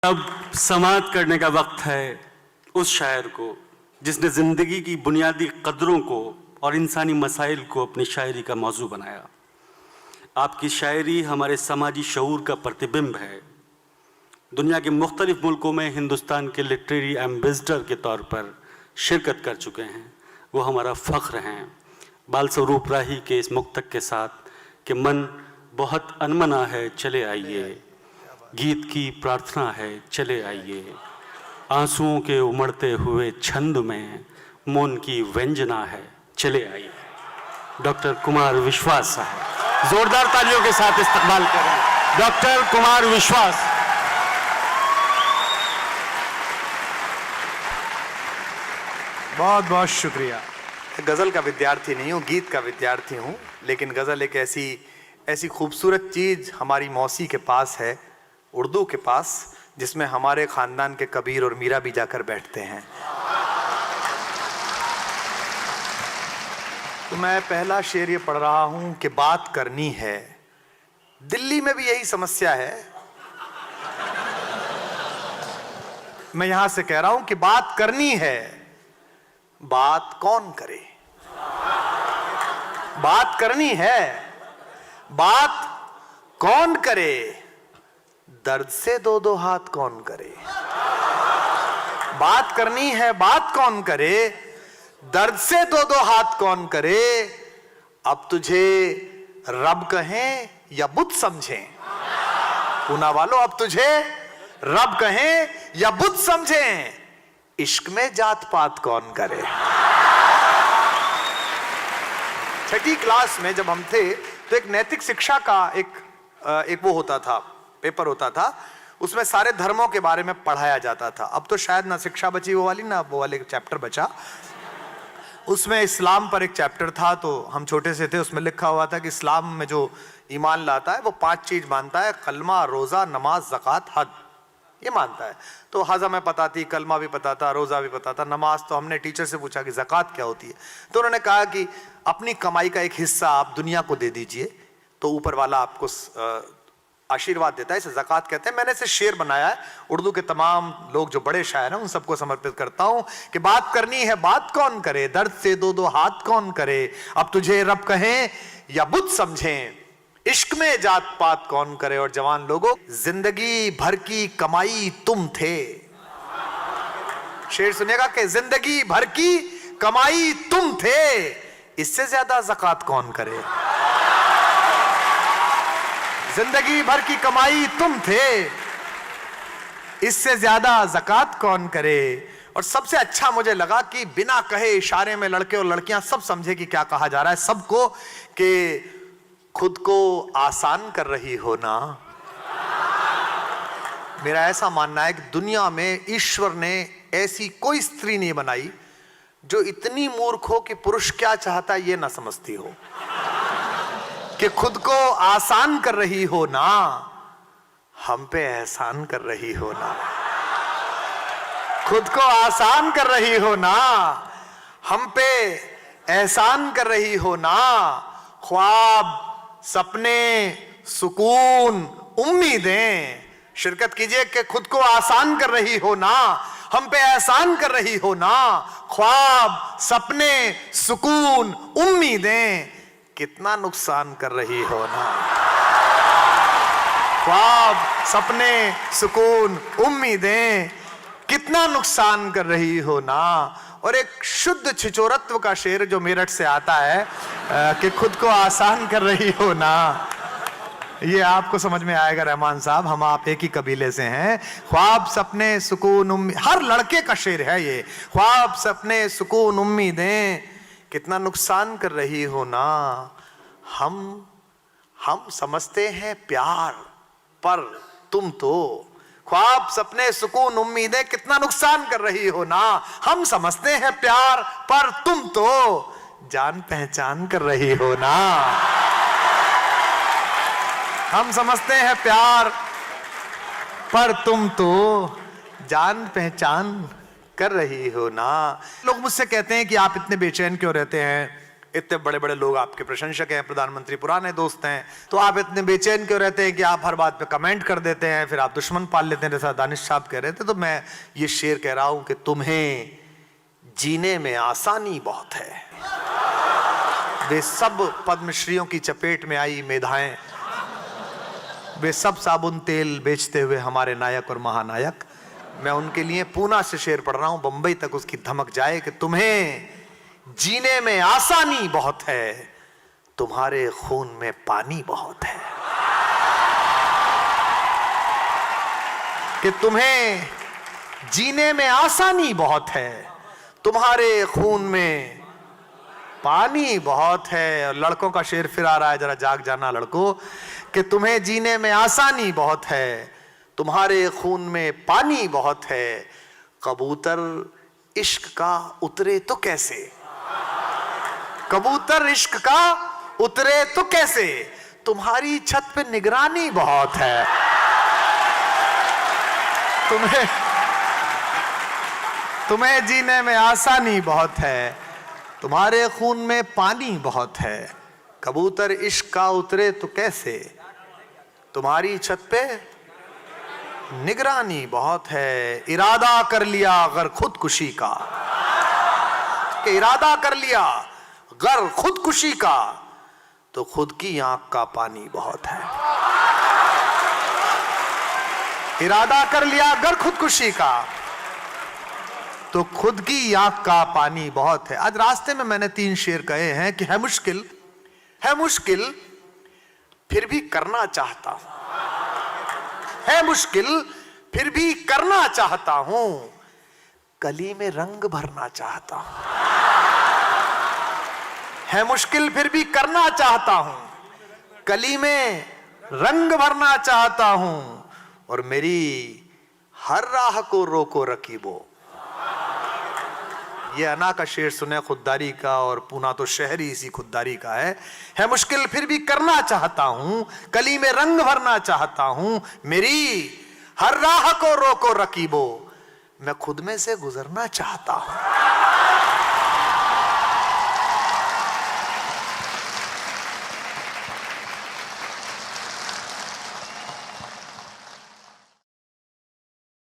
अब समाप्त करने का वक्त है उस शायर को जिसने जिंदगी की बुनियादी कदरों को और इंसानी मसाइल को अपनी शायरी का मौजू बनाया। आपकी शायरी हमारे समाजी शऊर का प्रतिबिंब है। दुनिया के मुख्तलिफ मुल्कों में हिंदुस्तान के लिटरेरी एम्बेसडर के तौर पर शिरकत कर चुके हैं। वो हमारा फ़ख्र हैं। बाल स्वरूप राही के इस मुक्तक के साथ कि मन बहुत अनमना है चले आइए, गीत की प्रार्थना है चले आइए, आंसुओं के उमड़ते हुए छंद में मौन की व्यंजना है चले आइए। डॉक्टर कुमार विश्वास साहब, जोरदार तालियों के साथ इस्तकबाल करें डॉक्टर कुमार विश्वास। बहुत बहुत शुक्रिया। गज़ल का विद्यार्थी नहीं हूँ, गीत का विद्यार्थी हूँ, लेकिन गज़ल एक ऐसी खूबसूरत चीज़ हमारी मौसी के पास है, उर्दू के पास, जिसमें हमारे ख़ानदान के कबीर और मीरा भी जाकर बैठते हैं। तो मैं पहला शेर ये पढ़ रहा हूँ कि बात करनी है। दिल्ली में भी यही समस्या है। मैं यहाँ से कह रहा हूँ कि बात करनी है, बात कौन करे। बात करनी है, बात कौन करे, दर्द से दो दो हाथ कौन करे। बात करनी है, बात कौन करे, दर्द से दो दो हाथ कौन करे। अब तुझे रब कहें या बुत समझें, पूना वालों, अब तुझे रब कहें या बुत समझें, इश्क में जात पात कौन करे। छठी क्लास में जब हम थे तो एक नैतिक शिक्षा का एक वो होता था, पेपर होता था, उसमें सारे धर्मों के बारे में पढ़ाया जाता था। अब तो शायद ना शिक्षा बची वो वाली, ना वो वाले चैप्टर बचा। उसमें इस्लाम पर एक चैप्टर था, तो हम छोटे से थे, उसमें लिखा हुआ था कि इस्लाम में जो ईमान लाता है वो 5 चीज मानता है, कलमा, रोजा, नमाज, ज़कात, हज, ये मानता है। तो हज हमें पता थी, कलमा भी पता था, रोजा भी पता था, नमाज तो हमने टीचर से पूछा कि ज़कात क्या होती है, तो उन्होंने कहा कि अपनी कमाई का एक हिस्सा आप दुनिया को दे दीजिए तो ऊपर वाला आपको आशीर्वाद देता है, इसे ज़कात कहते हैं। मैंने इसे शेर बनाया है, उर्दू के तमाम लोग जो बड़े शायर हैं उन सबको समर्पित करता हूं कि बात करनी है, बात कौन करे, दर्द से दो दो हाथ कौन करे। अब तुझे रब कहें या बुत समझें, इश्क में जात पात कौन करे। और जवान लोगों, जिंदगी भर की कमाई तुम थे। शेर सुनिएगा कि जिंदगी भर की कमाई तुम थे, इससे ज्यादा ज़कात कौन करे। जिंदगी भर की कमाई तुम थे, इससे ज्यादा ज़कात कौन करे। और सबसे अच्छा मुझे लगा कि बिना कहे इशारे में लड़के और लड़कियां सब समझे कि क्या कहा जा रहा है सबको, कि खुद को आसान कर रही हो ना। मेरा ऐसा मानना है कि दुनिया में ईश्वर ने ऐसी कोई स्त्री नहीं बनाई जो इतनी मूर्ख हो कि पुरुष क्या चाहता है ये ना समझती हो, कि खुद को आसान कर रही हो ना, हम पे एहसान कर रही हो ना। खुद को आसान कर रही हो ना, हम पे एहसान कर रही हो ना। ख्वाब, सपने, सुकून, उम्मीदें, शिरकत कीजिए कि खुद को आसान कर रही हो ना, हम पे एहसान कर रही हो ना। ख्वाब, सपने, सुकून, उम्मीदें, कितना नुकसान कर रही हो ना। ख्वाब, सपने, सुकून, उम्मीदें, कितना नुकसान कर रही हो ना। और एक शुद्ध छिचोरत्व का शेर जो मेरठ से आता है कि खुद को आसान कर रही हो ना, ये आपको समझ में आएगा रहमान साहब, हम आप एक ही कबीले से हैं। ख्वाब, सपने, सुकून, उम्मीद, हर लड़के का शेर है ये। ख्वाब, सपने, सुकून, उम्मीदें, कितना नुकसान कर रही हो ना। हम समझते हैं प्यार, पर तुम तो ख्वाब, सपने, सुकून, उम्मीदें, कितना नुकसान कर रही हो ना। हम समझते हैं प्यार, पर तुम तो जान पहचान कर रही हो ना। हम समझते हैं प्यार, पर तुम तो जान पहचान कर रही हो ना। लोग मुझसे कहते हैं कि आप इतने बेचैन क्यों रहते हैं, इतने बड़े बड़े लोग आपके प्रशंसक हैं, प्रधानमंत्री पुराने दोस्त हैं, तो आप इतने बेचैन क्यों रहते हैं कि आप हर बात पे कमेंट कर देते हैं, फिर आप दुश्मन पाल लेते हैं, जैसा दानिश साहब कह रहे थे। तो मैं ये शेर कह रहा हूं कि तुम्हें जीने में आसानी बहुत है। वे सब पद्मश्रियों की चपेट में आई मेधाएं, वे सब साबुन तेल बेचते हुए हमारे नायक और महानायक। मैं उनके लिए पूना से शेर पढ़ रहा हूं, बंबई तक उसकी धमक जाए कि तुम्हें जीने में आसानी बहुत है, तुम्हारे खून में पानी बहुत है। कि तुम्हें जीने में आसानी बहुत है, तुम्हारे खून में पानी बहुत है। और लड़कों का शेर फिर आ रहा है, जरा जाग जाना लड़कों, कि तुम्हें जीने में आसानी बहुत है, तुम्हारे खून में पानी बहुत है। कबूतर इश्क का उतरे तो कैसे, कबूतर इश्क का उतरे तो कैसे, तुम्हारी छत पे निगरानी बहुत है। तुम्हें जीने में आसानी बहुत है, तुम्हारे खून में पानी बहुत है। कबूतर इश्क का उतरे तो कैसे, तुम्हारी छत पे निगरानी बहुत है। इरादा कर लिया अगर खुदकुशी का, कि इरादा कर लिया अगर खुदकुशी का, तो खुद की आंख का पानी बहुत है। इरादा कर लिया अगर खुदकुशी का, तो खुद की आंख का पानी बहुत है। आज रास्ते में मैंने 3 शेर कहे हैं कि है मुश्किल फिर भी करना चाहता हूं, है मुश्किल फिर भी करना चाहता हूं, कली में रंग भरना चाहता हूं। है मुश्किल फिर भी करना चाहता हूं, कली में रंग भरना चाहता हूं, और मेरी हर राह को रोको रकीबो। ये अना का शेर सुने खुददारी का, और पूना तो शहरी इसी खुददारी का है मुश्किल फिर भी करना चाहता हूं, कली में रंग भरना चाहता हूं, मेरी हर राह को रोको रकीबो। मैं खुद में से गुजरना चाहता हूं।